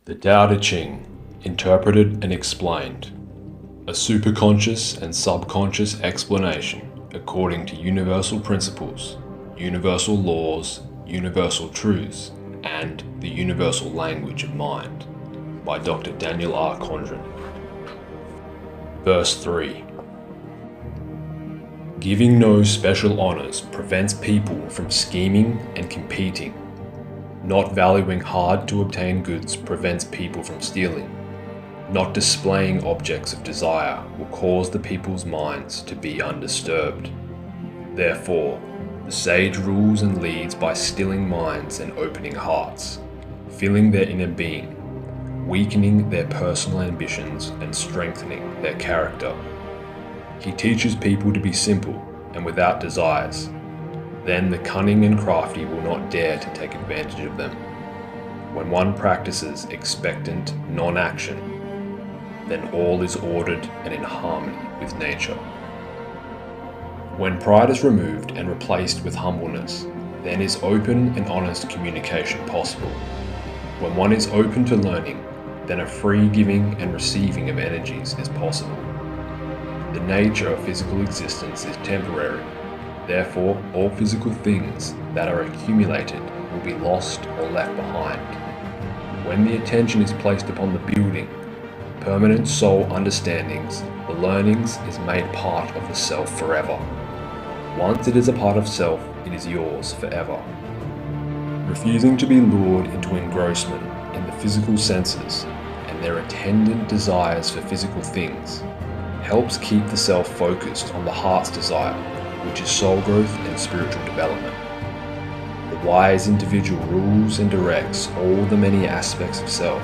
The Tao Te Ching, interpreted and explained. A superconscious and subconscious explanation according to universal principles, universal laws, universal truths, and the universal language of mind, by Dr. Daniel R. Condron. Verse 3. Giving no special honours prevents people from scheming and competing. Not valuing hard to obtain goods prevents people from stealing. Not displaying objects of desire will cause the people's minds to be undisturbed. Therefore, the sage rules and leads by stilling minds and opening hearts, filling their inner being, weakening their personal ambitions and strengthening their character. He teaches people to be simple and without desires. Then the cunning and crafty will not dare to take advantage of them. When one practices expectant non-action, then all is ordered and in harmony with nature. When pride is removed and replaced with humbleness, then is open and honest communication possible. When one is open to learning, then a free giving and receiving of energies is possible. The nature of physical existence is temporary. Therefore, all physical things that are accumulated will be lost or left behind. When the attention is placed upon the building, permanent soul understandings, the learnings is made part of the self forever. Once it is a part of self, it is yours forever. Refusing to be lured into engrossment in the physical senses and their attendant desires for physical things helps keep the self focused on the heart's desire, which is soul growth and spiritual development. The wise individual rules and directs all the many aspects of self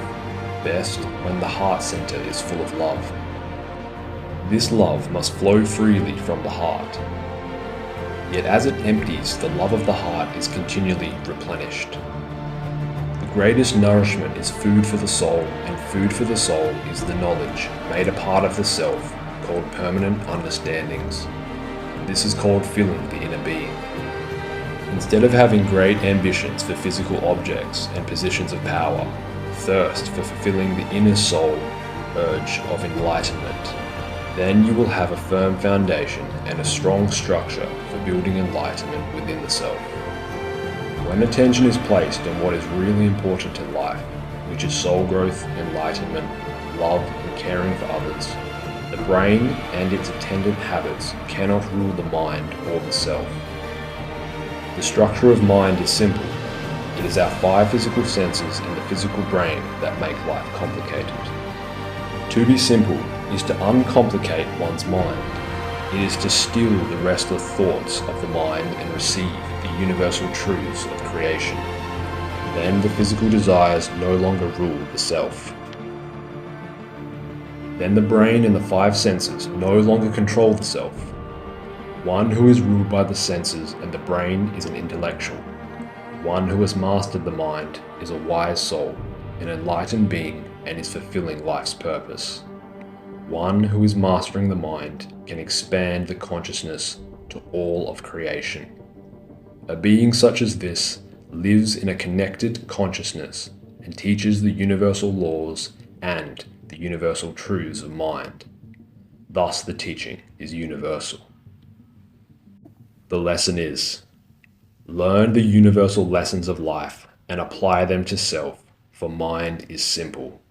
best when the heart center is full of love. This love must flow freely from the heart. Yet as it empties, the love of the heart is continually replenished. The greatest nourishment is food for the soul, and food for the soul is the knowledge made a part of the self, called permanent understandings. This is called filling the inner being. Instead of having great ambitions for physical objects and positions of power, thirst for fulfilling the inner soul urge of enlightenment. Then you will have a firm foundation and a strong structure for building enlightenment within the self. When attention is placed on what is really important in life, which is soul growth, enlightenment, love, and caring for others, the brain and its attendant habits cannot rule the mind or the self. The structure of mind is simple. It is our 5 physical senses and the physical brain that make life complicated. To be simple is to uncomplicate one's mind. It is to still the restless thoughts of the mind and receive the universal truths of creation. Then the physical desires no longer rule the self. Then the brain and the 5 senses no longer control the self. One who is ruled by the senses and the brain is an intellectual. One who has mastered the mind is a wise soul, an enlightened being, and is fulfilling life's purpose. One who is mastering the mind can expand the consciousness to all of creation. A being such as this lives in a connected consciousness and teaches the universal laws and the universal truths of mind. Thus the teaching is universal. The lesson is: learn the universal lessons of life and apply them to self, for mind is simple.